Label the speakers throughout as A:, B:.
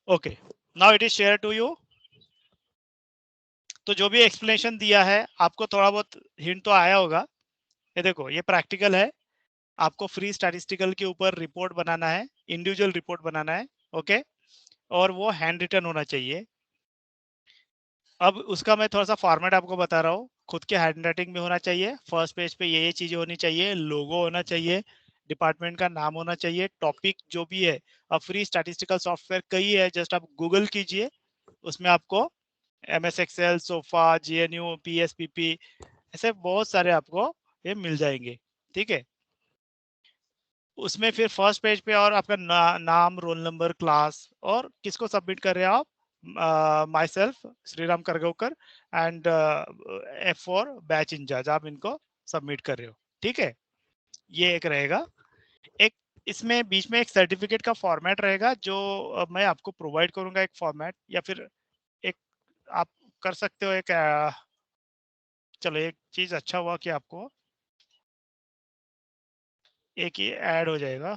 A: Okay, now it is share to you. तो जो भी एक्सप्लेनेशन दिया है आपको थोड़ा बहुत हिंट तो आया होगा। ये देखो, ये प्रैक्टिकल है। आपको फ्री स्टैटिस्टिकल के ऊपर रिपोर्ट बनाना है, इंडिविजुअल रिपोर्ट बनाना है। ओके, और वो हैंड रिटन होना चाहिए। अब उसका मैं थोड़ा सा फॉर्मेट आपको बता रहा हूँ। खुद के हैंड राइटिंग में होना चाहिए। फर्स्ट पेज पे ये चीजें होनी चाहिए, लोगो होना चाहिए, डिपार्टमेंट का नाम होना चाहिए, टॉपिक जो भी है। अब फ्री स्टैटिस्टिकल सॉफ्टवेयर कई है, जस्ट आप गूगल कीजिए, उसमें आपको MS Excel, SOFA, GNU, PSPP, ऐसे बहुत सारे आपको ये मिल जाएंगे। ठीक है, उसमें फिर फर्स्ट पेज पे और आपका नाम, रोल नंबर, क्लास, और किसको सबमिट कर रहे हैं आप। Myself, Shriram Kargavkar, and F4 batch incharge, आप इनको सबमिट कर रहे हो। ठीक है, ये एक रहेगा। एक इसमें बीच में एक सर्टिफिकेट का फॉर्मेट रहेगा, जो मैं आपको प्रोवाइड करूंगा, एक फॉर्मेट, या फिर एक आप कर सकते हो एक चलो, एक चीज अच्छा हुआ कि आपको एक ही ऐड हो जाएगा,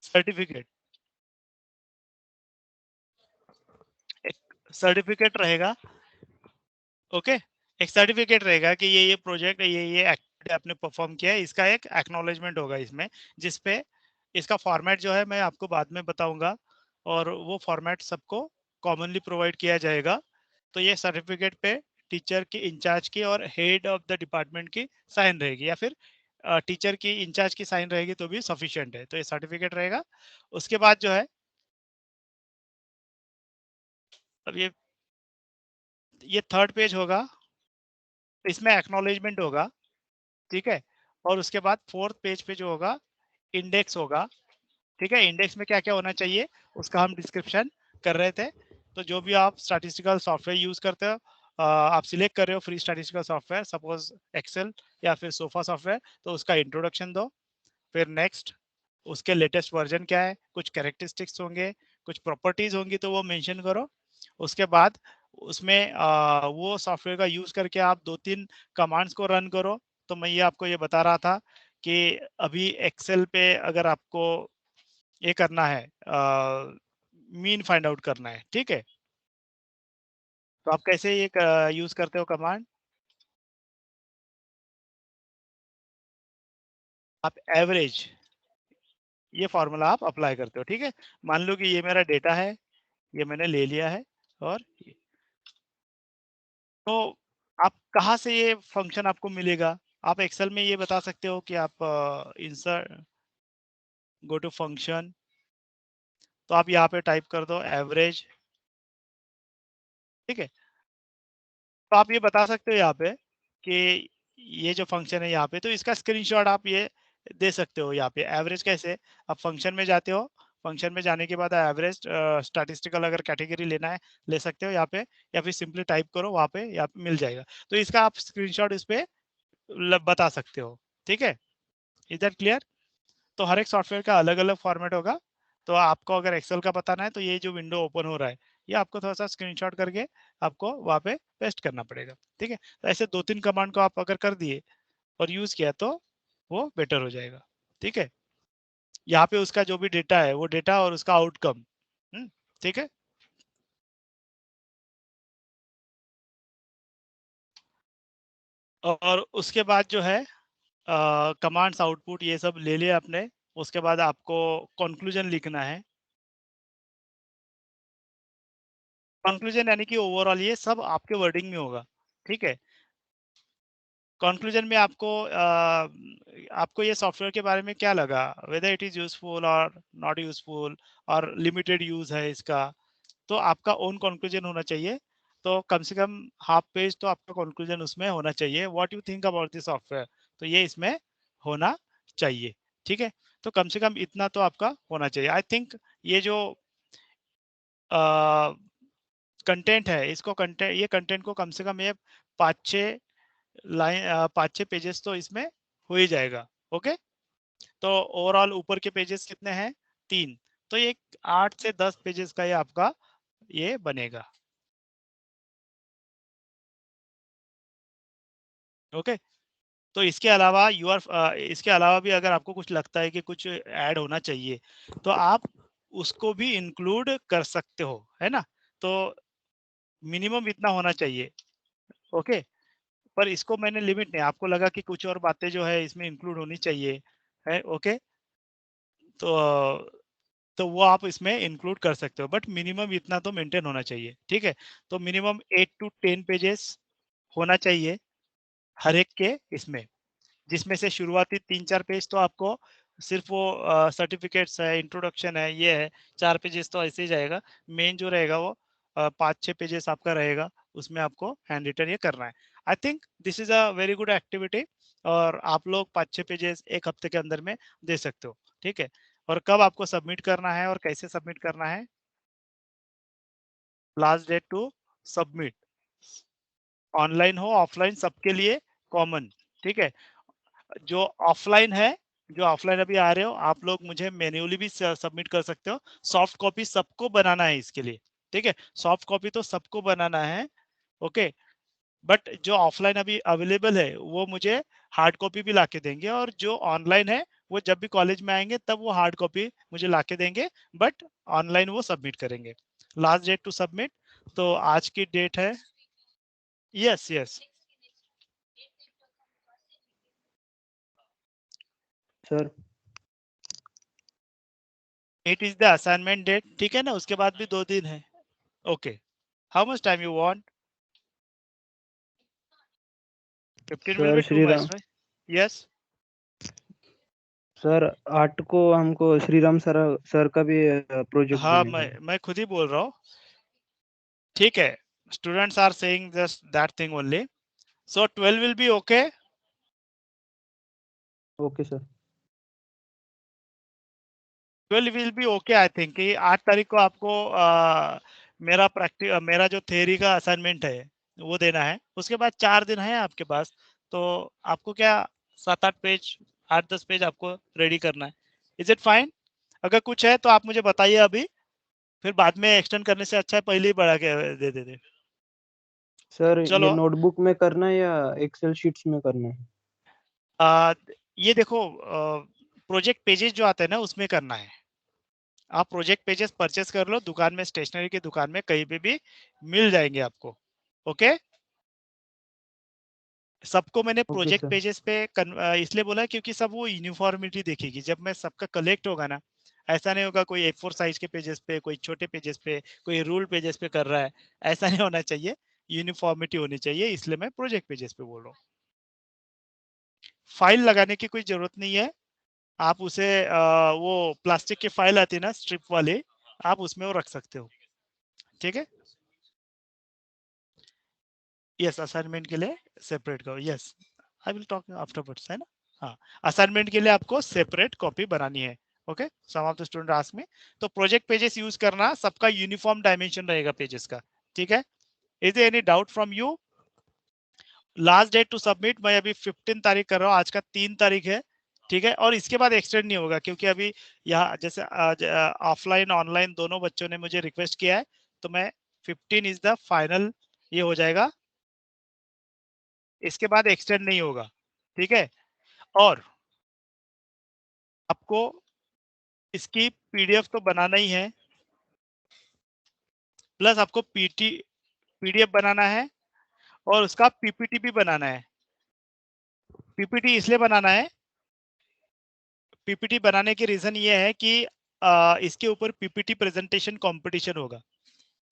A: सर्टिफिकेट। एक सर्टिफिकेट रहेगा। ओके, एक सर्टिफिकेट रहेगा कि ये प्रोजेक्ट, ये एक्टिविटी आपने परफॉर्म किया है, इसका एक एक्नॉलेजमेंट होगा इसमें, जिसपे इसका फॉर्मेट जो है मैं आपको बाद में बताऊंगा, और वो फॉर्मेट सबको कॉमनली प्रोवाइड किया जाएगा। तो ये सर्टिफिकेट पे टीचर की, इंचार्ज की और हेड ऑफ द डिपार्टमेंट की साइन रहेगी, या फिर टीचर की, इंचार्ज की साइन रहेगी तो भी सफिशिएंट है। तो ये सर्टिफिकेट रहेगा। उसके बाद जो है, अब ये थर्ड पेज होगा, इसमें एक्नॉलेजमेंट होगा। ठीक है, और उसके बाद फोर्थ पेज पे जो होगा, इंडेक्स होगा। ठीक है, इंडेक्स में क्या क्या होना चाहिए उसका हम डिस्क्रिप्शन कर रहे थे। तो जो भी आप स्टैटिस्टिकल सॉफ्टवेयर यूज करते हो, आप सिलेक्ट कर रहे हो free statistical software, suppose Excel या फिर सोफा सॉफ्टवेयर, तो उसका इंट्रोडक्शन दो। फिर नेक्स्ट, उसके लेटेस्ट वर्जन क्या है, कुछ कैरेक्टरिस्टिक्स होंगे, कुछ प्रॉपर्टीज होंगी तो वो मेंशन करो। उसके बाद उसमें वो सॉफ्टवेयर का यूज करके आप 2-3 कमांड्स को रन करो। तो मैं ये आपको ये बता रहा था कि अभी एक्सेल पे अगर आपको ये करना है, मीन फाइंड आउट करना है, ठीक है, तो आप कैसे ये यूज करते हो कमांड, आप एवरेज, ये फॉर्मूला आप अप्लाई करते हो। ठीक है, मान लो कि ये मेरा डेटा है, ये मैंने ले लिया है, और तो आप कहाँ से ये फंक्शन आपको मिलेगा, आप एक्सेल में ये बता सकते हो कि आप इंसर्ट, गो टू फंक्शन, तो आप यहाँ पे टाइप कर दो एवरेज। ठीक है, तो आप ये बता सकते हो यहाँ पे कि ये जो फंक्शन है यहाँ पे, तो इसका स्क्रीनशॉट आप ये दे सकते हो। यहाँ पे एवरेज कैसे, आप फंक्शन में जाते हो, फंक्शन में जाने के बाद एवरेज स्टैटिस्टिकल अगर कैटेगरी लेना है ले सकते हो यहाँ पे, या फिर सिंपली टाइप करो वहाँ पे, यहाँ पे मिल जाएगा। तो इसका आप स्क्रीनशॉट इस पे बता सकते हो। ठीक है, इज दैट क्लियर। तो हर एक सॉफ्टवेयर का अलग अलग फॉर्मेट होगा। तो आपको अगर एक्सेल का बताना है, तो ये जो विंडो ओपन हो रहा है, ये आपको थोड़ा सा स्क्रीनशॉट करके आपको वहाँ पे पेस्ट करना पड़ेगा। ठीक है, तो ऐसे 2-3 कमांड को आप अगर कर दिए और यूज किया तो वो बेटर हो जाएगा। ठीक है, यहाँ पे उसका जो भी डेटा है, वो डेटा और उसका आउटकम। ठीक है, और उसके बाद जो है कमांड्स, आउटपुट, ये सब ले लिया आपने। उसके बाद आपको कंक्लूजन लिखना है। कंक्लूजन यानी कि ओवरऑल ये सब आपके वर्डिंग में होगा। ठीक है, कंक्लूजन में आपको ये सॉफ्टवेयर के बारे में क्या लगा, वेदर इट इज यूजफुल और नॉट यूजफुल, और लिमिटेड यूज है इसका, तो आपका ओन कंक्लूजन होना चाहिए। तो कम से कम हाफ पेज तो आपका कंक्लूजन उसमें होना चाहिए, what you think about this software, तो ये इसमें होना चाहिए। ठीक है, तो कम से कम इतना तो आपका होना चाहिए। आई थिंक ये जो कंटेंट है, इसको कंटेंट, ये कंटेंट को कम से कम ये 5-6 लाइन, 5-6 पेजेस तो इसमें हो ही जाएगा। ओके, तो ओवरऑल ऊपर के पेजेस कितने हैं, 3, तो ये 8 से 10 पेजेस का ये आपका ये बनेगा। ओके, तो इसके अलावा इसके अलावा भी अगर आपको कुछ लगता है कि कुछ ऐड होना चाहिए, तो आप उसको भी इंक्लूड कर सकते हो, है ना। तो मिनिमम इतना होना चाहिए, ओके। पर इसको मैंने लिमिट नहीं, आपको लगा कि कुछ और बातें जो है इसमें इंक्लूड होनी चाहिए, है, ओके। तो तो वो आप इसमें इंक्लूड कर सकते हो, बट मिनिमम इतना तो मेंटेन होना चाहिए, ठीक है। तो मिनिमम 8 to 10 पेजेस होना चाहिए हर एक के इसमें, जिसमें से शुरुआती 3-4 पेज तो आपको सिर्फ वो सर्टिफिकेट्स है, इंट्रोडक्शन है, ये है, 4 पेजेस तो ऐसे ही जाएगा। मेन जो रहेगा वो 5-6 पेजेस आपका रहेगा, उसमें आपको हैंड रिटन ये करना है। I think this is a very good activity, और आप लोग 5-6 पेजेस एक हफ्ते के अंदर में दे सकते हो, ठीक है। और कब आपको सबमिट करना है और कैसे सबमिट करना है, last date to submit, online हो ऑफलाइन सबके लिए कॉमन, ठीक है। जो ऑफलाइन है, जो ऑफलाइन अभी आ रहे हो आप लोग, मुझे मैन्युअली भी सबमिट कर सकते हो। सॉफ्ट कॉपी सबको बनाना है इसके लिए, ठीक है। सॉफ्ट कॉपी तो सबको बनाना है, ओके। बट जो ऑफलाइन अभी अवेलेबल है वो मुझे हार्ड कॉपी भी लाके देंगे, और जो ऑनलाइन है वो जब भी कॉलेज में आएंगे तब वो हार्ड कॉपी मुझे लाके देंगे, बट ऑनलाइन वो सबमिट करेंगे। लास्ट डेट टू सबमिट, तो आज की डेट है, yes yes,
B: sir.
A: It is the assignment date, ठीक है ना। उसके बाद भी 2 दिन है, okay. How much time you want, 15 will
B: sir
A: be too
B: Shri
A: much,
B: Ram.
A: right? Yes.
B: Sir 8 को हमको श्री राम सर सर का भी प्रोजेक्ट
A: हाँ,
B: देने का है।
A: मैं खुद ही बोल रहा हूँ, ठीक है। Students are saying just that thing only, so 12 will be okay.
B: Okay sir.
A: 12 will be okay, I think कि 8 तारीख को आपको मेरा जो थ्योरी का असाइनमेंट है वो देना है। उसके बाद 4 दिन है आपके पास, तो आपको क्या 7-8 पेज, 8-10 पेज आपको रेडी करना है। Is it fine? अगर कुछ है तो आप मुझे बताइए अभी, फिर बाद में एक्सटेंड करने से अच्छा है पहले ही बढ़ा के दे दे।
B: सर ये
A: चलो,
B: नोटबुक में करना है या एक्सेल शीट्स में करना है?
A: आ, ये देखो, प्रोजेक्ट पेजेस जो आते हैं ना उसमें करना है। आप प्रोजेक्ट पेजेस परचेस कर लो दुकान में, स्टेशनरी की दुकान में कहीं पे भी मिल जाएंगे आपको, ओके। सबको मैंने
B: ओके
A: प्रोजेक्ट
B: सर।
A: पेजेस पे इसलिए बोला क्योंकि सब वो यूनिफॉर्मिटी देखेगी जब मैं सबका कलेक्ट होगा ना। ऐसा नहीं होगा कोई A4 साइज के पेजेस पे, कोई छोटे पेजेस पे, कोई रूल पेजेस पे कर रहा है, ऐसा नहीं होना चाहिए। यूनिफॉर्मिटी होनी चाहिए, इसलिए मैं प्रोजेक्ट पेजेस पे बोल रहा हूँ। फाइल लगाने की कोई जरूरत नहीं है, आप उसे वो प्लास्टिक की फाइल आती है ना स्ट्रिप वाली, आप उसमें वो रख सकते हो, ठीक है। यस, असाइनमेंट के लिए सेपरेट करो, yes, I will talk afterwards, है ना। हाँ, असाइनमेंट के लिए आपको सेपरेट कॉपी बनानी है, okay. Some of the student ask me, तो प्रोजेक्ट पेजेस यूज करना, सबका यूनिफॉर्म डायमेंशन रहेगा पेजेस का, ठीक है। Is there any doubt from you? Last date to submit मैं अभी 15 तारीख कर रहा हूँ, आज का 3 तारीख है, ठीक है। और इसके बाद एक्सटेंड नहीं होगा, क्योंकि अभी यहाँ जैसे ऑफलाइन ऑनलाइन दोनों बच्चों ने मुझे रिक्वेस्ट किया है, तो मैं 15 इज द फाइनल ये हो जाएगा, इसके बाद एक्सटेंड नहीं होगा, ठीक है। और आपको इसकी पीडीएफ तो बनाना ही है, प्लस आपको पीडीएफ बनाना है, और उसका पीपीटी भी बनाना है। पीपीटी इसलिए बनाना है, पीपीटी बनाने की रीजन ये है कि इसके ऊपर पीपीटी प्रेजेंटेशन कंपटीशन होगा।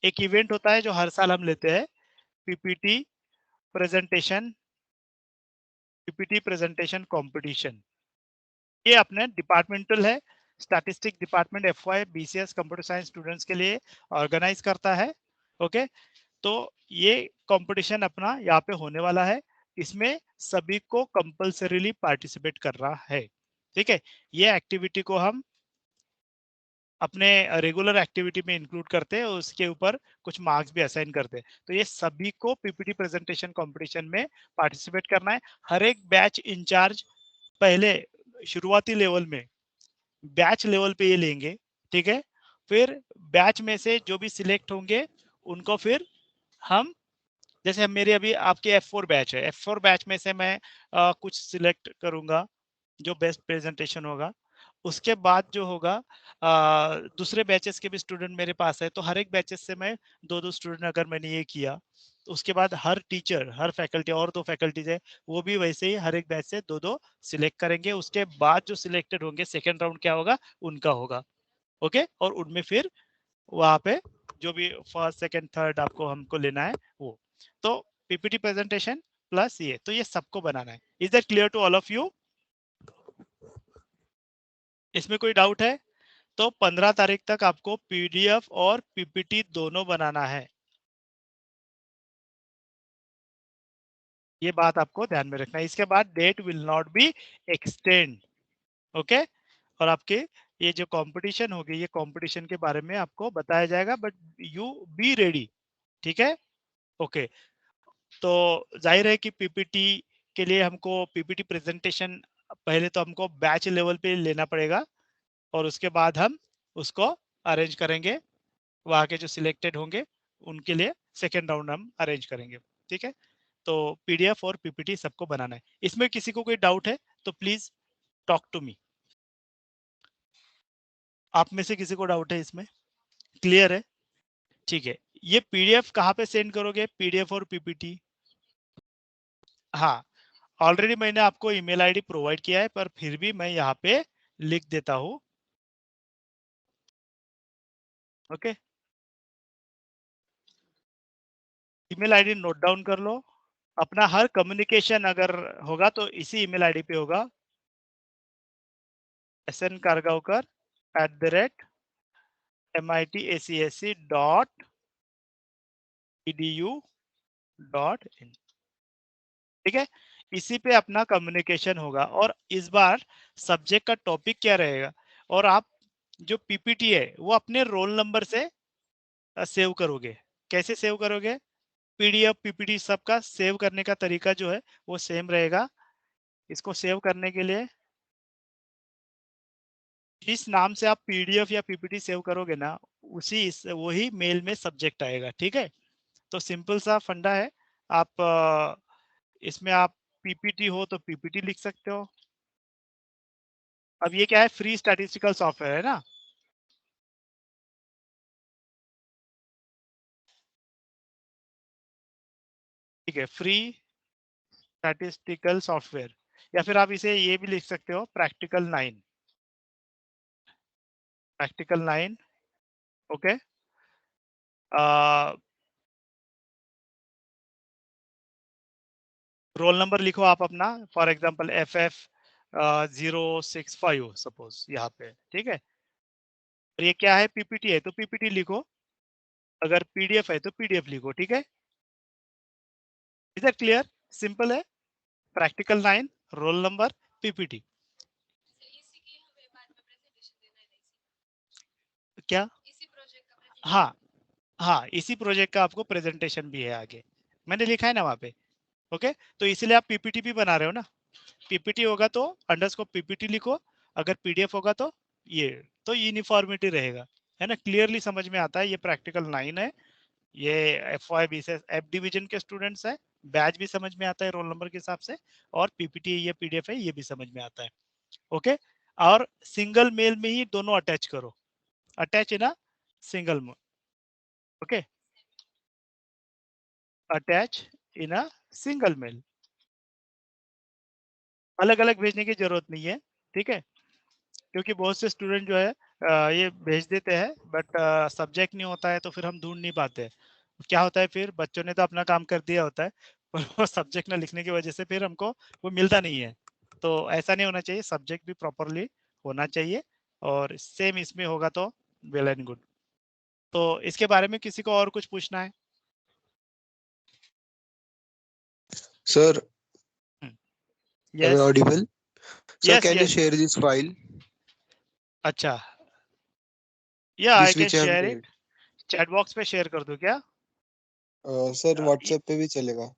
A: एक इवेंट होता है जो हर साल हम लेते हैं, PPT presentation, PPT presentation competition. ये अपने डिपार्टमेंटल है, statistic department FY BCS computer science students के लिए ऑर्गेनाइज करता है, ओके। तो ये कंपटीशन अपना यहाँ पे होने वाला है, इसमें सभी को कंपल्सरीली पार्टिसिपेट करना है, ठीक है। ये एक्टिविटी को हम अपने रेगुलर एक्टिविटी में इंक्लूड करते हैं, उसके ऊपर कुछ मार्क्स भी असाइन करते हैं। तो ये सभी को पीपीटी प्रेजेंटेशन कंपटीशन में पार्टिसिपेट करना है। हर एक बैच इंचार्ज पहले शुरुआती लेवल में बैच लेवल पे ये लेंगे, ठीक है। फिर बैच में से जो भी सिलेक्ट होंगे उनको फिर हम, जैसे मेरी अभी आपकी F4 बैच है, F4 बैच में से मैं कुछ सिलेक्ट करूंगा जो बेस्ट प्रेजेंटेशन होगा, उसके बाद जो होगा दूसरे बैचेस के भी स्टूडेंट मेरे पास है, तो हर एक बैचेस से मैं 2-2 स्टूडेंट अगर मैंने ये किया, तो उसके बाद हर टीचर, हर फैकल्टी, और 2 फैकल्टीज है, वो भी वैसे ही हर एक बैच से 2-2 सिलेक्ट करेंगे। उसके बाद जो सिलेक्टेड होंगे सेकेंड राउंड क्या होगा, उनका होगा। ओके, और उनमें फिर वहां पे जो भी फर्स्ट सेकंड थर्ड आपको हमको लेना है वो। तो पीपीटी प्रेजेंटेशन प्लस ये, तो ये सबको बनाना है। Is that clear to all of you? इसमें कोई डाउट है? तो 15 तारीख तक आपको पीडीएफ और पीपीटी दोनों बनाना है। ये बात आपको ध्यान में रखना है। इसके बाद date will not be extend. Okay, और आपके ये जो कंपटीशन होगी, ये कंपटीशन के बारे में आपको बताया जाएगा, बट यू बी रेडी। ठीक है, ओके। तो जाहिर है कि पीपीटी के लिए हमको पीपीटी प्रेजेंटेशन पहले तो हमको बैच लेवल पे लेना पड़ेगा, और उसके बाद हम उसको अरेंज करेंगे। वहाँ के जो सिलेक्टेड होंगे उनके लिए सेकेंड राउंड हम अरेंज करेंगे। ठीक है, तो पीडीएफ और पीपीटी सबको बनाना है। इसमें किसी को कोई डाउट है तो प्लीज टॉक टू मी। आप में से किसी को डाउट है इसमें? क्लियर है? ठीक है, ये पीडीएफ कहाँ पे सेंड करोगे, पीडीएफ और पीपीटी? हाँ, ऑलरेडी मैंने आपको ईमेल आईडी प्रोवाइड किया है, पर फिर भी मैं यहाँ पे लिख देता हूँ। Okay, email ID note down कर लो। अपना हर कम्युनिकेशन अगर होगा तो इसी ईमेल आईडी पे होगा, snkargaonkar@mitacc.edu.in। ठीक है, इसी पे अपना कम्युनिकेशन होगा। और इस बार सब्जेक्ट का टॉपिक क्या रहेगा, और आप जो पीपीटी है वो अपने रोल नंबर से सेव करोगे। कैसे सेव करोगे? पीडीएफ पीपीटी सबका सेव करने का तरीका जो है वो सेम रहेगा। इसको सेव करने के लिए जिस नाम से आप पीडीएफ या पीपीटी सेव करोगे ना, वही मेल में सब्जेक्ट आएगा। ठीक है, तो सिंपल सा फंडा है। आप इसमें आप पीपीटी हो तो पीपीटी लिख सकते हो। अब ये क्या है, फ्री स्टैटिस्टिकल सॉफ्टवेयर है ना। ठीक है, फ्री स्टैटिस्टिकल सॉफ्टवेयर, या फिर आप इसे ये भी लिख सकते हो, practical 9। Practical 9। Okay, roll number लिखो आप अपना, फॉर एग्जांपल FF 065 सपोज यहाँ पे। ठीक है, और ये क्या है, पीपीटी है तो पीपीटी लिखो, अगर पीडीएफ है तो पीडीएफ लिखो। ठीक है, इज दैट क्लियर? सिंपल है। Practical 9, roll number, PPT. क्या? हाँ, हाँ, इसी प्रोजेक्ट का आपको प्रेजेंटेशन भी है आगे, मैंने लिखा है ना वहाँ पे। ओके, तो इसीलिए आप पीपीटी भी बना रहे हो ना। पीपीटी होगा तो अंडरस्कोर पीपीटी लिखो, अगर पीडीएफ होगा तो ये, तो यूनिफॉर्मिटी रहेगा। है ना, क्लियरली समझ में आता है। ये प्रैक्टिकल 9 है, ये FY से एफ डिवीजन के स्टूडेंट्स है। बैच भी समझ में आता है रोल नंबर के हिसाब से, और पीपीटी ये पीडीएफ है ये भी समझ में आता है। ओके, और सिंगल मेल में ही दोनों अटैच करो, attach in a single. Okay, attach in a single male, अलग अलग भेजने की जरूरत नहीं है। ठीक है, क्योंकि बहुत से स्टूडेंट जो है ये भेज देते हैं, बट सब्जेक्ट नहीं होता है तो फिर हम ढूंढ नहीं पाते। क्या होता है, फिर बच्चों ने तो अपना काम कर दिया होता है, पर वो सब्जेक्ट ना लिखने की वजह से फिर हमको वो मिलता नहीं है। तो ऐसा नहीं होना चाहिए, सब्जेक्ट भी प्रॉपरली होना चाहिए, और सेम इसमें होगा तो वेल एंड गुड। तो इसके बारे में किसी को और कुछ पूछना है?
C: Sir, am I
A: yes,
C: audible? Sir,
A: yes,
C: can you
A: yes.
C: share this file,
A: अच्छा, या आई
C: this
A: can
C: which I have
A: share
C: made?
A: It. Chat box पे शेयर कर दूं क्या?
C: Sir,
A: ये-
C: WhatsApp पे भी चलेगा.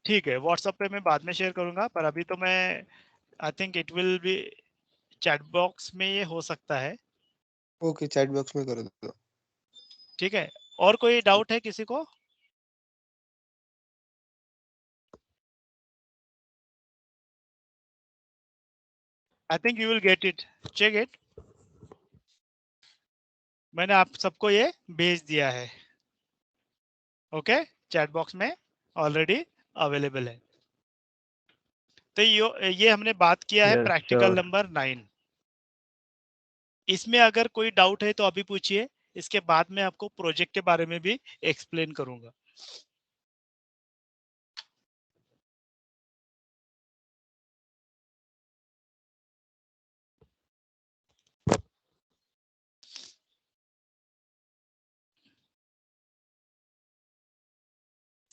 A: ठीक है, व्हाट्सएप पे मैं बाद में शेयर करूंगा, पर अभी तो मैं I think it will be chat box में ये हो सकता है।
C: Okay, chat box में कर दो.
A: ठीक है, और कोई डाउट है किसी को? I think you will get it, check it. मैंने आप सबको ये भेज दिया है, ओके, चैट बॉक्स में ऑलरेडी अवेलेबल है। तो ये हमने बात किया है
B: यस
A: प्रैक्टिकल
B: श्योर।
A: नंबर 9। इसमें अगर कोई डाउट है तो अभी पूछिए, इसके बाद में आपको प्रोजेक्ट के बारे में भी एक्सप्लेन करूंगा।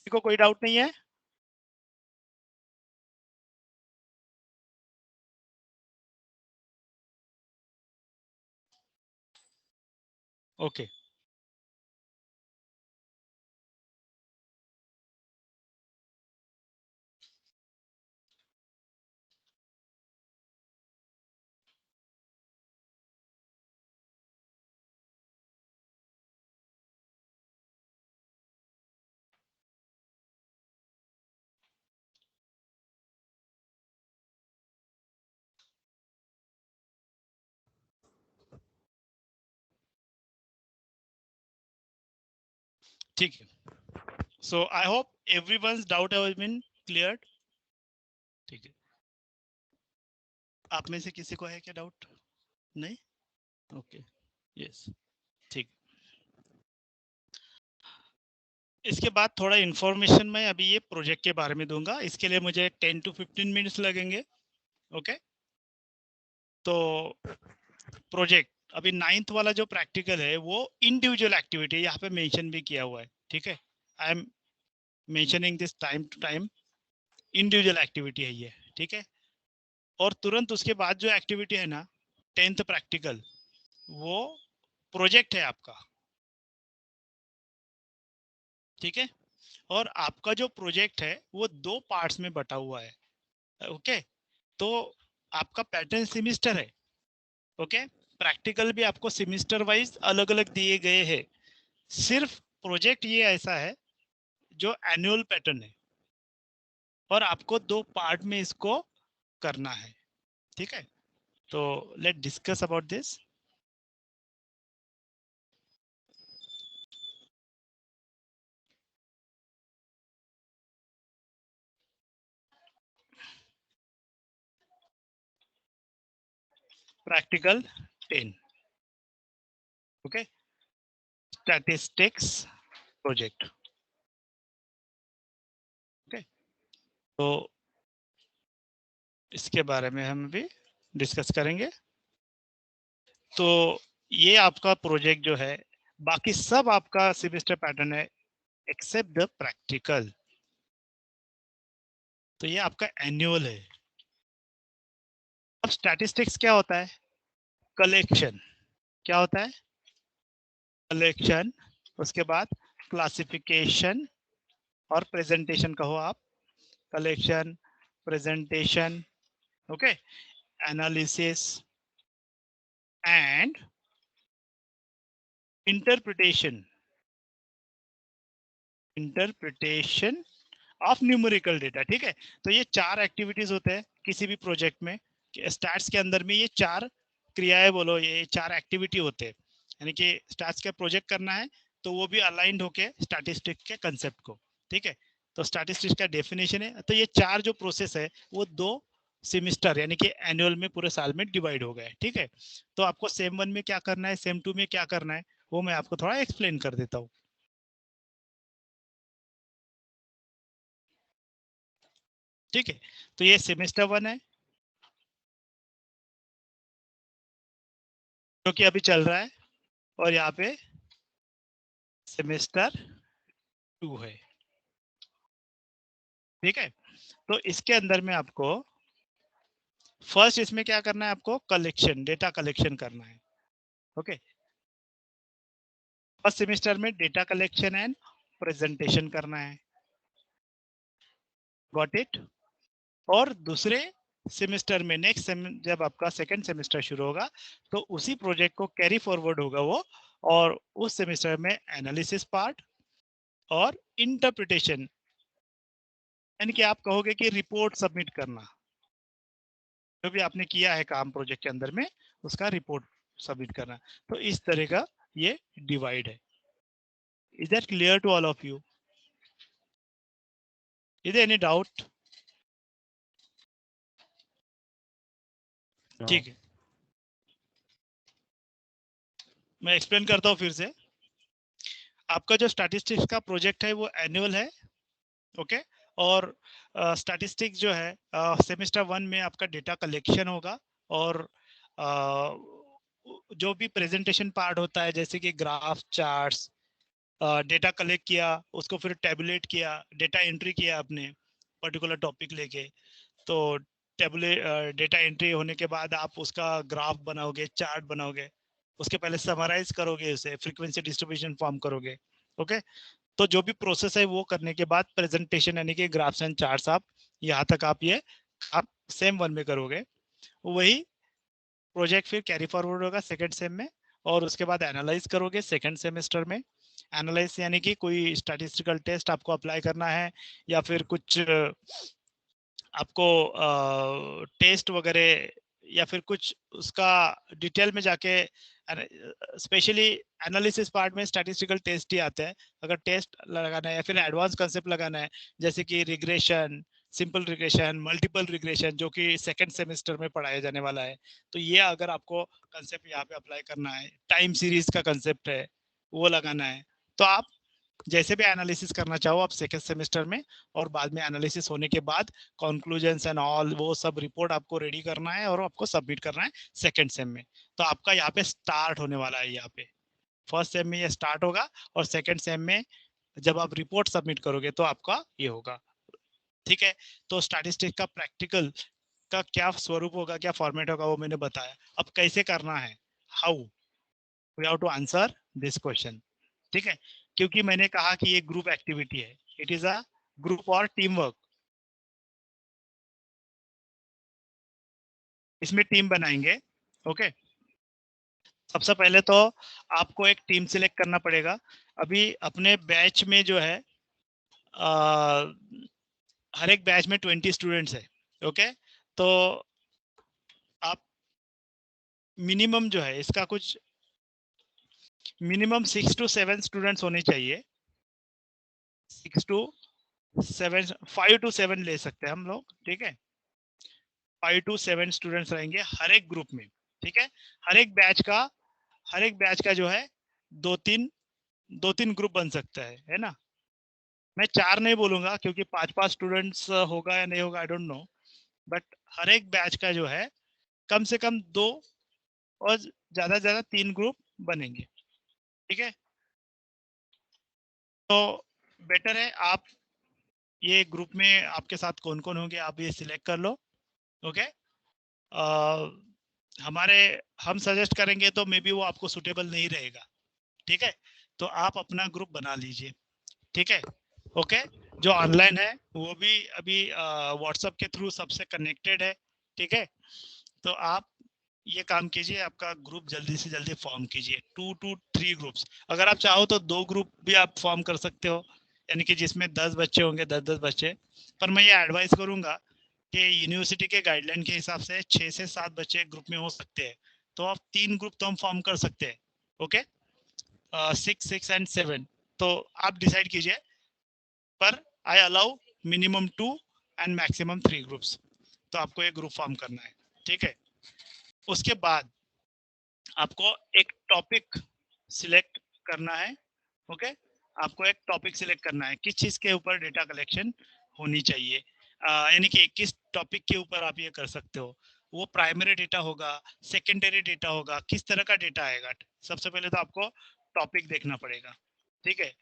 A: किसी को कोई डाउट नहीं है? ओके, ठीक है। So I hope everyone's doubt have been cleared. ठीक है, आप में से किसी को है क्या डाउट? नहीं? ओके, यस, ठीक। इसके बाद थोड़ा इन्फॉर्मेशन मैं अभी ये प्रोजेक्ट के बारे में दूंगा, इसके लिए मुझे 10 to 15 मिनट्स लगेंगे। ओके, तो प्रोजेक्ट अभी 9th वाला जो प्रैक्टिकल है वो इंडिविजुअल एक्टिविटी यहाँ पे मेंशन भी किया हुआ है, ठीक है। I am mentioning this time to time, individual activity है ये, ठीक है। और तुरंत उसके बाद जो एक्टिविटी है ना, 10th प्रैक्टिकल, वो प्रोजेक्ट है आपका, ठीक है। और आपका जो प्रोजेक्ट है वो 2 पार्ट्स में बटा हुआ है, ओके। तो आपका पैटर्न सेमिस्टर है, ओके। प्रैक्टिकल भी आपको सेमिस्टर वाइज अलग अलग दिए गए हैं। सिर्फ प्रोजेक्ट ये ऐसा है जो एनुअल पैटर्न है, और आपको 2 पार्ट में इसको करना है, ठीक है। तो let discuss about this. Practical 10, okay, statistics project, okay. तो इसके बारे में हम भी डिस्कस करेंगे। तो ये आपका प्रोजेक्ट जो है, बाकी सब आपका सेमेस्टर पैटर्न है एक्सेप्ट द प्रैक्टिकल। तो ये आपका एनुअल है। अब स्टैटिस्टिक्स क्या होता है? कलेक्शन। क्या होता है? कलेक्शन। उसके बाद क्लासिफिकेशन और प्रेजेंटेशन कहो आप, collection, presentation, okay, analysis and interpretation, interpretation of numerical data, ठीक है। तो ये 4 एक्टिविटीज होते हैं किसी भी प्रोजेक्ट में, स्टैट्स के अंदर में ये 4 क्रियाएं बोलो, ये 4 एक्टिविटी होते हैं। यानी कि स्टैट्स का प्रोजेक्ट करना है तो वो भी अलाइंड होके स्टैटिस्टिक्स के कंसेप्ट को, ठीक है। तो स्टैटिस्टिक्स का डेफिनेशन है, तो ये 4 जो प्रोसेस है वो 2 सेमिस्टर यानी कि एनुअल में पूरे साल में डिवाइड हो गए, ठीक है। तो आपको सेम 1 में क्या करना है, सेम 2 में क्या करना है, वो मैं आपको थोड़ा एक्सप्लेन कर देता हूँ। ठीक है, तो ये सेमेस्टर 1 है जो कि अभी चल रहा है, और यहाँ पे सेमेस्टर 2 है, ठीक है। तो इसके अंदर में आपको फर्स्ट इसमें क्या करना है, आपको कलेक्शन, डेटा कलेक्शन करना है, ओके। फर्स्ट सेमेस्टर में डेटा कलेक्शन एंड प्रेजेंटेशन करना है, गॉट इट। और दूसरे सेमेस्टर में नेक्स्ट जब आपका सेकंड सेमेस्टर शुरू होगा तो उसी प्रोजेक्ट को कैरी फॉरवर्ड होगा वो, और उस सेमेस्टर में एनालिसिस पार्ट और इंटरप्रिटेशन, यानी कि आप कहोगे कि रिपोर्ट सबमिट करना, जो भी आपने किया है काम प्रोजेक्ट के अंदर में उसका रिपोर्ट सबमिट करना। तो इस तरह का ये डिवाइड है। Is that clear to all of you? Is there any doubt? ठीक है, मैं एक्सप्लेन करता हूँ फिर से। आपका जो स्टैटिस्टिक्स का प्रोजेक्ट है वो एनुअल है, ओके। और स्टैटिस्टिक्स जो है सेमेस्टर 1 में आपका डेटा कलेक्शन होगा, और जो भी प्रेजेंटेशन पार्ट होता है जैसे कि ग्राफ, चार्ट्स, डेटा कलेक्ट किया, उसको फिर टेबुलेट किया, डेटा एंट्री किया आपने पर्टिकुलर टॉपिक लेके, तो टेबुलेट डेटा एंट्री होने के बाद आप उसका ग्राफ बनाओगे, चार्ट बनाओगे, उसके पहले समराइज करोगे, उसे फ्रीक्वेंसी डिस्ट्रीब्यूशन फॉर्म करोगे, ओके। तो जो भी प्रोसेस है वो करने के बाद प्रेजेंटेशन यानी कि ग्राफ्स एंड चार्ट्स आप यहाँ तक आप सेम 1 में करोगे। वही प्रोजेक्ट फिर कैरी फॉरवर्ड होगा सेकंड सेम में, और उसके बाद एनालाइज करोगे सेकंड सेमेस्टर में। एनालाइज यानी कि कोई स्टैटिस्टिकल टेस्ट आपको अप्लाई करना है, या फिर कुछ आपको टेस्ट वगैरह, या फिर कुछ उसका डिटेल में जाके, स्पेशली एनालिसिस पार्ट में स्टैटिस्टिकल टेस्ट ही आते हैं। अगर टेस्ट लगाना है या फिर एडवांस कंसेप्ट लगाना है, जैसे कि regression, simple regression, multiple regression, जो कि सेकंड सेमेस्टर में पढ़ाया जाने वाला है, तो ये अगर आपको कंसेप्ट यहाँ पे अप्लाई करना है, टाइम सीरीज का कंसेप्ट है वो लगाना है, तो आप जैसे भी एनालिसिस करना चाहो आप सेकंड सेमेस्टर में, और बाद में एनालिसिस होने के बाद कंक्लूजन्स एंड ऑल वो सब रिपोर्ट आपको रेडी करना है और आपको सबमिट करना है सेकंड सेम में। तो आपका यहाँ पे स्टार्ट होने वाला है, यहाँ पे फर्स्ट सेम में ये स्टार्ट होगा, और सेकंड सेम में जब आप रिपोर्ट सबमिट करोगे तो आपका ये होगा, ठीक है। तो स्टैटिस्टिक्स का प्रैक्टिकल का क्या स्वरूप होगा, क्या फॉर्मेट होगा, वो मैंने बताया। अब कैसे करना है, how we have to answer this question, ठीक है। क्योंकि मैंने कहा कि ये ग्रुप एक्टिविटी है, इट इज अ ग्रुप और टीम वर्क। इसमें टीम बनाएंगे, ओके। सबसे पहले तो आपको एक टीम सिलेक्ट करना पड़ेगा। अभी अपने बैच में जो है हर एक बैच में 20 स्टूडेंट्स है, ओके। तो आप मिनिमम जो है इसका कुछ मिनिमम 6 to 7 स्टूडेंट्स होने चाहिए। 6 to 7, 5 to 7 ले सकते हैं हम लोग, ठीक है। 5 to 7 स्टूडेंट्स रहेंगे हर एक ग्रुप में, ठीक है। हर एक बैच का जो है दो तीन ग्रुप बन सकता है ना। मैं 4 नहीं बोलूंगा क्योंकि 5 स्टूडेंट्स होगा या नहीं होगा आई डोंट नो, बट हर एक बैच का जो है कम से कम 2 और ज्यादा से ज्यादा 3 ग्रुप बनेंगे, ठीक है। तो बेटर है आप ये ग्रुप में आपके साथ कौन कौन होंगे आप ये सिलेक्ट कर लो, ओके। हमारे हम सजेस्ट करेंगे तो मे बी वो आपको सुटेबल नहीं रहेगा, ठीक है। तो आप अपना ग्रुप बना लीजिए, ठीक है, ओके। जो ऑनलाइन है वो भी अभी व्हाट्सएप के थ्रू सबसे कनेक्टेड है, ठीक है। तो आप ये काम कीजिए, आपका ग्रुप जल्दी से जल्दी फॉर्म कीजिए, 2 to 3 ग्रुप्स। अगर आप चाहो तो 2 ग्रुप भी आप फॉर्म कर सकते हो, यानी कि जिसमें 10 बच्चे होंगे, 10 बच्चे। पर मैं ये एडवाइस करूंगा कि यूनिवर्सिटी के गाइडलाइन के हिसाब से 6 से 7 बच्चे ग्रुप में हो सकते हैं। तो आप 3 ग्रुप तो हम फॉर्म कर सकते हैं, ओके। 6, 6 एंड 7, तो आप डिसाइड कीजिए। पर आई allow minimum 2 and maximum 3 groups. तो आपको एक ग्रुप फॉर्म करना है, ठीक है। उसके बाद आपको एक टॉपिक सिलेक्ट करना है, ओके। आपको एक टॉपिक सिलेक्ट करना है किस चीज के ऊपर डेटा कलेक्शन होनी चाहिए, यानी कि किस टॉपिक के ऊपर आप ये कर सकते हो। वो प्राइमरी डेटा होगा, सेकेंडरी डेटा होगा, किस तरह का डेटा आएगा। सबसे पहले तो आपको टॉपिक देखना पड़ेगा, ठीक है।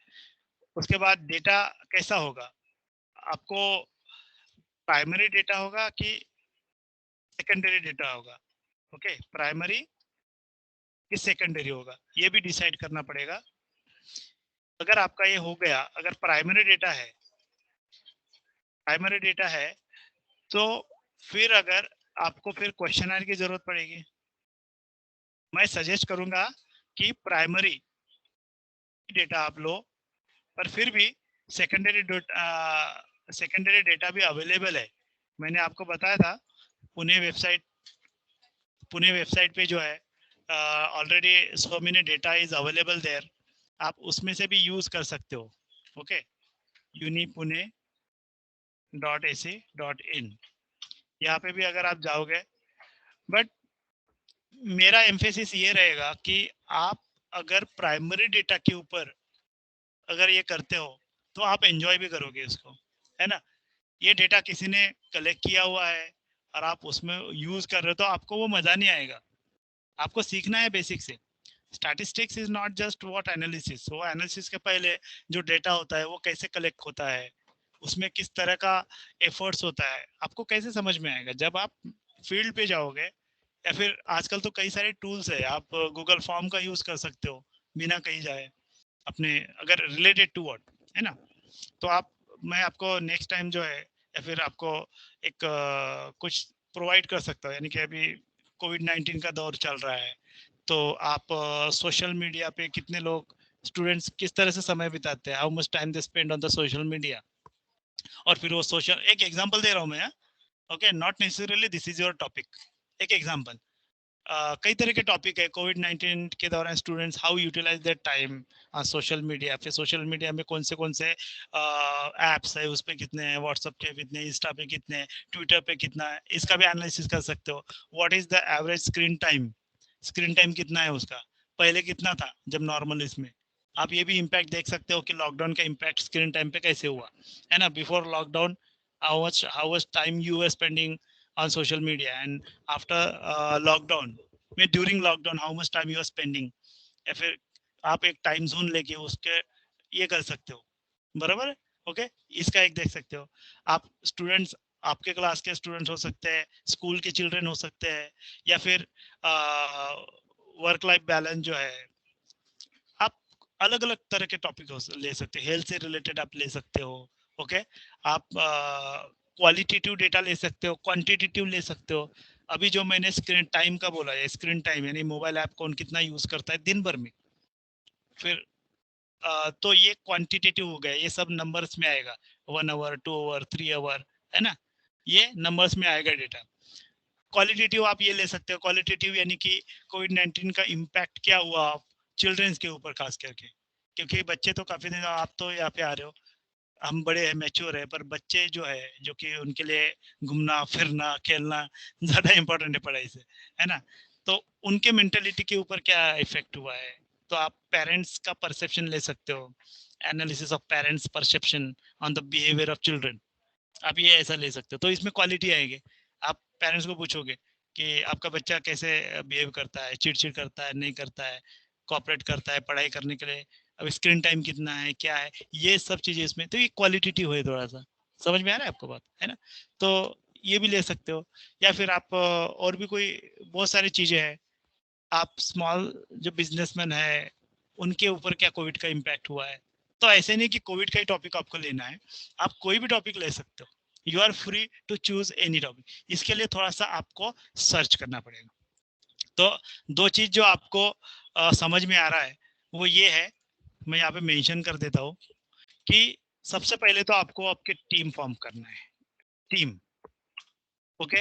A: उसके बाद डेटा कैसा होगा, आपको प्राइमरी डेटा होगा कि सेकेंडरी डेटा होगा, ओके। प्राइमरी कि सेकेंडरी होगा ये भी डिसाइड करना पड़ेगा। अगर आपका ये हो गया, अगर प्राइमरी डेटा है तो फिर अगर आपको फिर क्वेश्चनर की जरूरत पड़ेगी, मैं सजेस्ट करूंगा कि प्राइमरी डेटा आप लो, पर फिर भी सेकेंडरी डेटा भी अवेलेबल है। मैंने आपको बताया था पुणे वेबसाइट पुणे वेबसाइट पे जो है already so many data is available there, आप उसमें से भी यूज कर सकते हो। ओके, unipune.ac.in, यहाँ पे भी अगर आप जाओगे, बट मेरा एम्फेसिस ये रहेगा कि आप अगर प्राइमरी डेटा के ऊपर अगर ये करते हो तो आप एंजॉय भी करोगे इसको, है ना। ये डेटा किसी ने कलेक्ट किया हुआ है और आप उसमें यूज कर रहे हो तो आपको वो मजा नहीं आएगा। आपको सीखना है बेसिक से। Statistics is not just what analysis, वो एनालिसिस के पहले जो डेटा होता है वो कैसे कलेक्ट होता है, उसमें किस तरह का एफर्ट्स होता है, आपको कैसे समझ में आएगा जब आप फील्ड पे जाओगे। या फिर आजकल तो कई सारे टूल्स है, आप गूगल फॉर्म का यूज कर सकते हो बिना कहीं जाए, अपने अगर रिलेटेड टू व्हाट, है ना। तो आप, मैं आपको नेक्स्ट टाइम जो है या फिर आपको एक कुछ प्रोवाइड कर सकता हूँ, यानी कि अभी कोविड-19 का दौर चल रहा है, तो आप सोशल मीडिया पे कितने लोग स्टूडेंट्स किस तरह से समय बिताते हैं, how much time they spend on the social media, और फिर वो सोशल, एक एग्जांपल दे रहा हूँ मैं, okay, not necessarily this is your topic, एक एग्जांपल। कई तरह के टॉपिक है कोविड-19 के दौरान students how utilize their time social media पे, सोशल मीडिया में कौन से एप्स है, उस पे कितने हैं, व्हाट्सएप पे कितने, इंस्टा पे कितने, ट्विटर पे कितना है, इसका भी एनालिसिस कर सकते हो। What is the average screen time कितना है उसका, पहले कितना था जब नॉर्मल इसमें, आप ये भी इम्पैक्ट देख सकते हो कि लॉकडाउन का इम्पैक्ट स्क्रीन टाइम पे कैसे हुआ, है ना। Before lockdown how much time you were spending on social media, and after lockdown में, during lockdown how much time you are spending, या फिर आप एक टाइम जोन लेके उसके ये कर सकते हो, बराबर है। ओके, इसका एक देख सकते हो। आप स्टूडेंट्स, आपके क्लास के स्टूडेंट्स हो सकते हैं, स्कूल के चिल्ड्रन हो सकते हैं, या फिर वर्क लाइफ बैलेंस जो है, आप अलग अलग तरह के टॉपिक ले सकते हैं, हेल्थ से रिलेटेड आप ले सकते हो। ओके, आप क्वालिटेटिव डेटा ले सकते हो, क्वांटिटेटिव ले सकते हो। अभी जो मैंने स्क्रीन टाइम का बोला है, स्क्रीन टाइम यानी मोबाइल ऐप कौन कितना यूज करता है दिन भर में, फिर तो ये क्वांटिटेटिव हो गया, ये सब नंबर्स में आएगा, 1 आवर 2 आवर 3 आवर, है ना, ये नंबर्स में आएगा डेटा। क्वालिटेटिव आप ये ले सकते हो, क्वालिटेटिव यानी कि कोविड-19 का इम्पैक्ट क्या हुआ चिल्ड्रंस के ऊपर खास करके, क्योंकि बच्चे तो काफी दिन, आप तो यहाँ पे आ रहे हो, हम बड़े हैं, मैच्योर है, पर बच्चे जो है, जो कि उनके लिए घूमना फिरना खेलना ज्यादा इंपॉर्टेंट है पढ़ाई से, है ना। तो उनके मेंटेलिटी के ऊपर क्या इफेक्ट हुआ है, तो आप पेरेंट्स का परसेप्शन ले सकते हो, analysis of parents perception on the behaviour of children, आप ये ऐसा ले सकते हो। तो इसमें क्वालिटी आएगी। आप पेरेंट्स को पूछोगे कि आपका बच्चा कैसे बिहेव करता है, चिड़चिड़ करता है, नहीं करता है, कोऑपरेट करता है पढ़ाई करने के लिए, अब स्क्रीन टाइम कितना है, क्या है, ये सब चीजें इसमें, तो ये क्वालिटेटिव है थोड़ा सा, समझ में आ रहा है आपको बात, है ना। तो ये भी ले सकते हो, या फिर आप और भी कोई बहुत सारी चीजें हैं, आप स्मॉल जो बिजनेसमैन है उनके ऊपर क्या कोविड का इम्पैक्ट हुआ है। तो ऐसे नहीं कि कोविड का ही टॉपिक आपको लेना है, आप कोई भी टॉपिक ले सकते हो, you are free to choose any topic. इसके लिए थोड़ा सा आपको सर्च करना पड़ेगा। तो दो चीज जो आपको समझ में आ रहा है वो ये है, मैं यहाँ पे मेंशन कर देता हूँ कि सबसे पहले तो आपको आपके टीम फॉर्म करना है, टीम, ओके,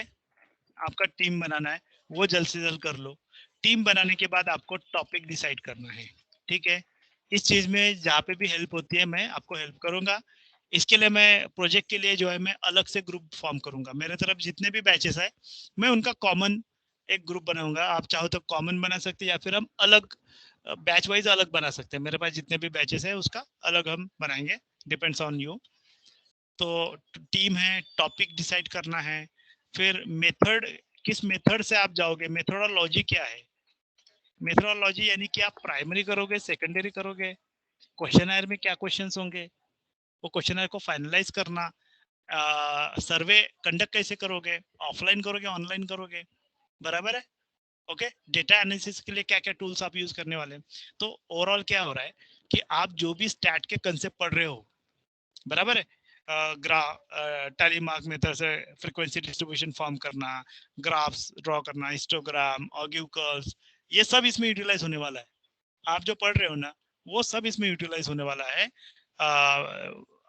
A: आपका टीम बनाना है, वो जल्द से जल्द कर लो। टीम बनाने के बाद आपको टॉपिक डिसाइड करना है, ठीक है। इस चीज में जहाँ पे भी हेल्प होती है मैं आपको हेल्प करूंगा। इसके लिए मैं प्रोजेक्ट के लिए जो है मैं अलग से ग्रुप फॉर्म करूंगा, मेरे तरफ जितने भी बैचेस है मैं उनका कॉमन एक ग्रुप बनाऊंगा। आप चाहो तो कॉमन बना सकते हैं या फिर हम अलग बैच वाइज अलग बना सकते हैं, मेरे पास जितने भी बैचेस है उसका अलग हम बनाएंगे, डिपेंड्स ऑन यू। तो टीम है, टॉपिक डिसाइड करना है, फिर मेथड, किस मेथड से आप जाओगे, मेथोडोलॉजी क्या है, मेथोडोलॉजी यानी कि आप प्राइमरी करोगे सेकेंडरी करोगे, क्वेश्चनर में क्या क्वेश्चंस होंगे, वो क्वेश्चनर को फाइनलाइज करना, सर्वे कंडक्ट कैसे करोगे, ऑफलाइन करोगे ऑनलाइन करोगे, बराबर है। ओके, डेटा एनालिसिस के लिए क्या क्या टूल्स आप यूज करने वाले हैं। तो ओवरऑल क्या हो रहा है कि आप जो भी स्टैट के कंसेप्ट पढ़ रहे हो, बराबर है, टैली मार्क मेथड से फ्रीक्वेंसी डिस्ट्रीब्यूशन फॉर्म करना, ग्राफ्स ड्रॉ करना, हिस्टोग्राम, ऑगिव कर्व्स, ये सब इसमें यूटिलाइज होने वाला है। आप जो पढ़ रहे हो ना वो सब इसमें यूटिलाइज होने वाला है।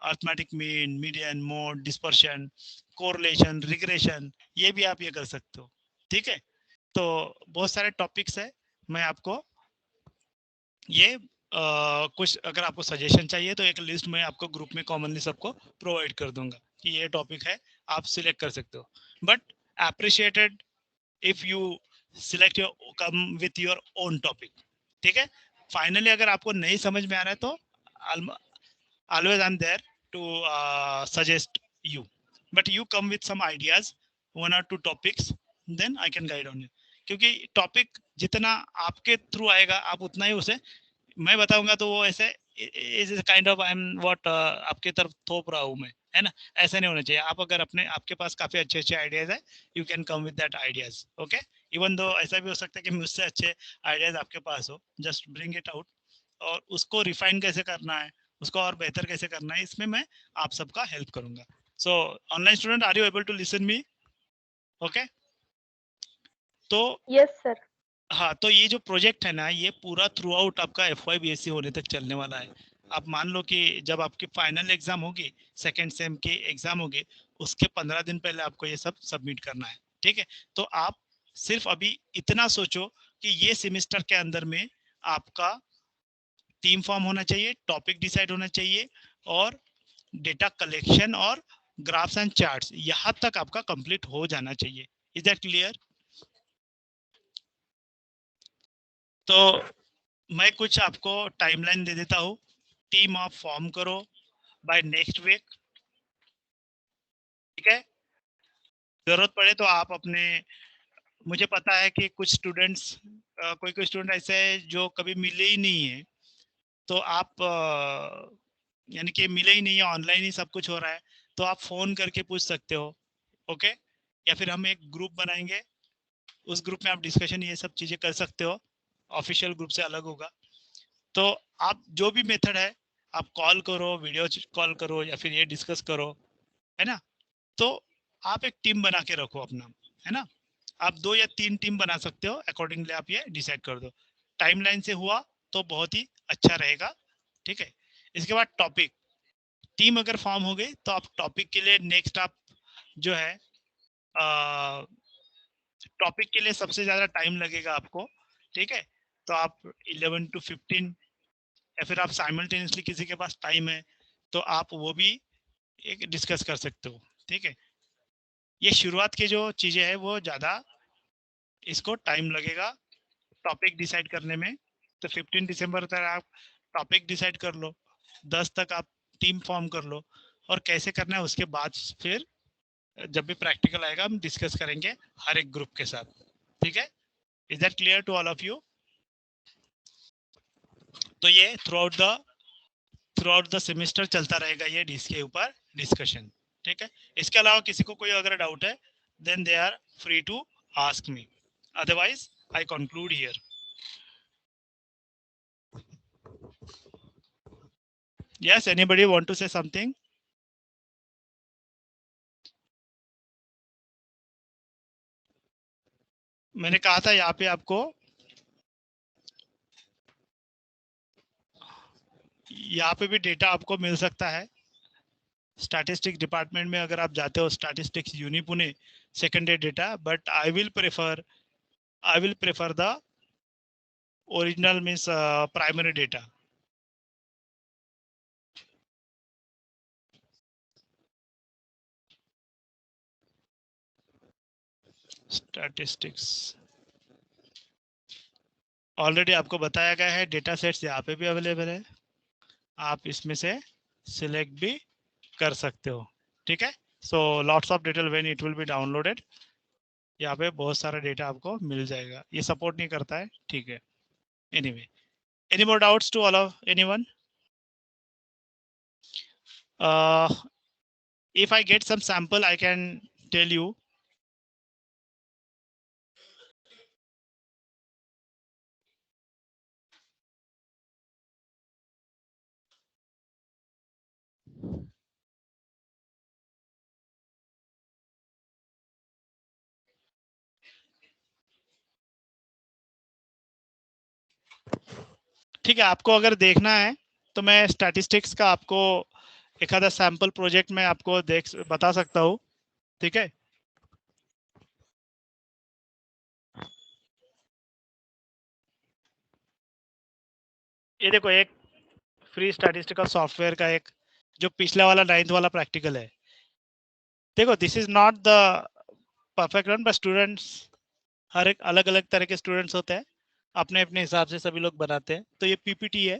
A: Arithmetic mean, median, mode, dispersion, correlation, regression, ये भी आप ये कर सकते हो, ठीक है। तो बहुत सारे टॉपिक्स है, मैं आपको ये कुछ अगर आपको सजेशन चाहिए तो एक लिस्ट में आपको ग्रुप में कॉमनली सबको प्रोवाइड कर दूंगा कि ये टॉपिक है, आप सिलेक्ट कर सकते हो. But appreciated if you select your come with your own topic. ठीक है, फाइनली अगर आपको नहीं समझ में आ रहा है तो always I'm there to suggest you, but you come with some ideas, one or two topics, then I can guide on you. क्योंकि टॉपिक जितना आपके थ्रू आएगा आप उतना ही उसे मैं बताऊंगा, तो वो ऐसे is kind of I am what आपके तरफ थोप रहा हूँ मैं, है ना. ऐसा नहीं होना चाहिए. आप अगर अपने आपके पास काफी अच्छे अच्छे आइडियाज है, you can come with that ideas. Okay, even though ऐसा भी हो सकता है कि मुझसे अच्छे आइडियाज आपके पास हो, जस्ट ब्रिंग इट आउट. और उसको रिफाइन कैसे करना है, उसको और बेहतर कैसे करना है, इसमें मैं आप सबका हेल्प करूंगा. So online student, are you able to listen me? Okay, तो
D: यस सर.
A: हाँ, तो ये जो प्रोजेक्ट है ना, ये पूरा थ्रू आउट आपका FY BSc होने तक चलने वाला है. आप मान लो कि जब आपकी फाइनल एग्जाम होगी, सेकेंड सेम की एग्जाम होगी, उसके 15 दिन पहले आपको ये सब सबमिट करना है. ठीक है, तो आप सिर्फ अभी इतना सोचो कि ये सेमेस्टर के अंदर में आपका टीम फॉर्म होना चाहिए, टॉपिक डिसाइड होना चाहिए, और डेटा कलेक्शन और ग्राफ्स एंड चार्ट्स यहाँ तक आपका कंप्लीट हो जाना चाहिए. Is that clear? तो मैं कुछ आपको टाइमलाइन दे देता हूँ. टीम आप फॉर्म करो बाय नेक्स्ट वीक. ठीक है, जरूरत पड़े तो आप अपने, मुझे पता है कि कुछ स्टूडेंट्स कोई स्टूडेंट ऐसे है जो कभी मिले ही नहीं है, तो आप यानी कि मिले ही नहीं है, ऑनलाइन ही सब कुछ हो रहा है, तो आप फोन करके पूछ सकते हो. ओके, या फिर हम एक ग्रुप बनाएंगे, उस ग्रुप में आप डिस्कशन ये सब चीजें कर सकते हो, ऑफिशियल ग्रुप से अलग होगा. तो आप जो भी मेथड है, आप कॉल करो, वीडियो कॉल करो, या फिर ये डिस्कस करो, है ना. तो आप एक टीम बना के रखो अपना, है ना. आप 2 या 3 टीम बना सकते हो, अकॉर्डिंगली आप ये डिसाइड कर दो. टाइमलाइन से हुआ तो बहुत ही अच्छा रहेगा. ठीक है, इसके बाद टॉपिक, टीम अगर फॉर्म हो गई तो आप टॉपिक के लिए नेक्स्ट आप जो है टॉपिक के लिए सबसे ज्यादा टाइम लगेगा आपको. ठीक है, तो आप 11 to 15, या फिर आप साइमल्टेनियसली किसी के पास टाइम है तो आप वो भी एक डिस्कस कर सकते हो. ठीक है, ये शुरुआत की जो चीजें हैं वो ज्यादा इसको टाइम लगेगा टॉपिक डिसाइड करने में. तो 15 दिसंबर तक आप टॉपिक डिसाइड कर लो, 10 तक आप टीम फॉर्म कर लो, और कैसे करना है उसके बाद फिर जब भी प्रैक्टिकल आएगा हम डिस्कस करेंगे हर एक ग्रुप के साथ. ठीक है, is that clear to all of you? तो ये थ्रू आउट द सेमेस्टर चलता रहेगा ये इसके ऊपर डिस्कशन. ठीक है, इसके अलावा किसी को कोई अगर डाउट है then they are free to ask me, otherwise I conclude here. Yes, anybody want to say something? मैंने कहा था यहाँ पे आपको, यहाँ पे भी डेटा आपको मिल सकता है. स्टैटिस्टिक्स डिपार्टमेंट में अगर आप जाते हो, स्टैटिस्टिक्स यूनी Pune secondary data, but I will prefer the original means primary data. Statistics already आपको बताया गया है, डेटा सेट्स यहाँ पे भी अवेलेबल है, आप इसमें से सिलेक्ट भी कर सकते हो. ठीक है, so lots of detail when it will be downloaded, यहाँ पे बहुत सारा डेटा आपको मिल जाएगा. ये सपोर्ट नहीं करता है. ठीक है, anyway, any more doubts to all of anyone? If I get some sample I can tell you. ठीक है, आपको अगर देखना है तो मैं स्टैटिस्टिक्स का आपको एक आधा सैंपल प्रोजेक्ट में आपको बता सकता हूँ. ठीक है, ये देखो एक फ्री स्टैटिस्टिकल सॉफ्टवेयर का एक जो पिछला वाला 9th वाला प्रैक्टिकल है. देखो this is not the perfect run, but students हर एक अलग अलग तरह के स्टूडेंट्स होते हैं, अपने अपने हिसाब से सभी लोग बनाते हैं. तो ये पीपीटी है,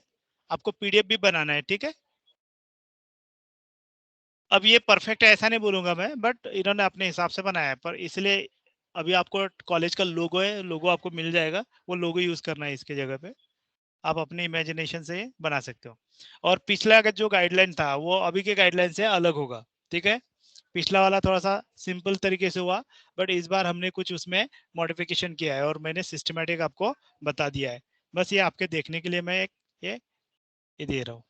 A: आपको पीडीएफ भी बनाना है, ठीक है. अब ये परफेक्ट है ऐसा नहीं बोलूंगा मैं, बट इन्होंने अपने हिसाब से बनाया है. पर इसलिए अभी आपको कॉलेज का लोगो है, लोगो आपको मिल जाएगा, वो लोगो यूज करना है इसके जगह पे. आप अपने इमेजिनेशन से बना सकते हो. और पिछला का जो गाइडलाइन था वो अभी के गाइडलाइन से अलग होगा, ठीक है. पिछला वाला थोड़ा सा सिंपल तरीके से हुआ, बट इस बार हमने कुछ उसमें मॉडिफिकेशन किया है और मैंने सिस्टमेटिक आपको बता दिया है. बस ये आपके देखने के लिए मैं एक ये दे रहा हूँ,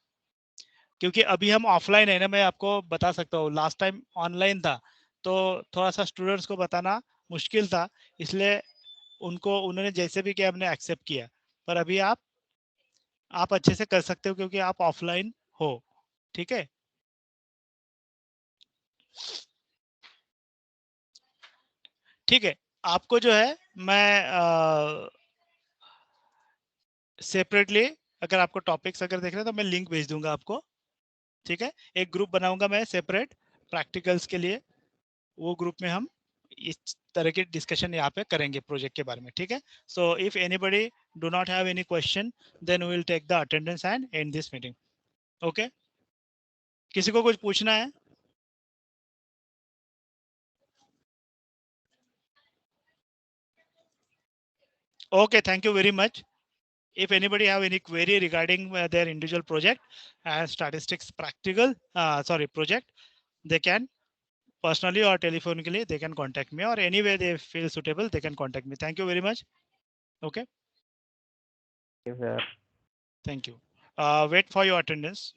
A: क्योंकि अभी हम ऑफलाइन है ना. मैं आपको बता सकता हूँ, लास्ट टाइम ऑनलाइन था तो थोड़ा सा स्टूडेंट्स को बताना मुश्किल था, इसलिए उन्होंने जैसे भी किया हमने एक्सेप्ट किया. पर अभी आप अच्छे से कर सकते हो क्योंकि आप ऑफलाइन हो, ठीक है. ठीक है, आपको जो है मैं सेपरेटली अगर आपको टॉपिक्स अगर देख रहे हैं तो मैं लिंक भेज दूंगा आपको, ठीक है. एक ग्रुप बनाऊंगा मैं सेपरेट प्रैक्टिकल्स के लिए, वो ग्रुप में हम इस तरह की डिस्कशन यहाँ पे करेंगे प्रोजेक्ट के बारे में, ठीक है. So if anybody do not have any question then we will take the attendance and and this meeting. Okay, किसी को कुछ पूछना है? ओके, thank you very much. If anybody have any query regarding their individual project and statistics practical project, they can personally or telephonically they can contact me, or any way they feel suitable they can contact me. Thank you very much. Okay,
B: Yes, sir.
A: thank you. Wait for your attendance.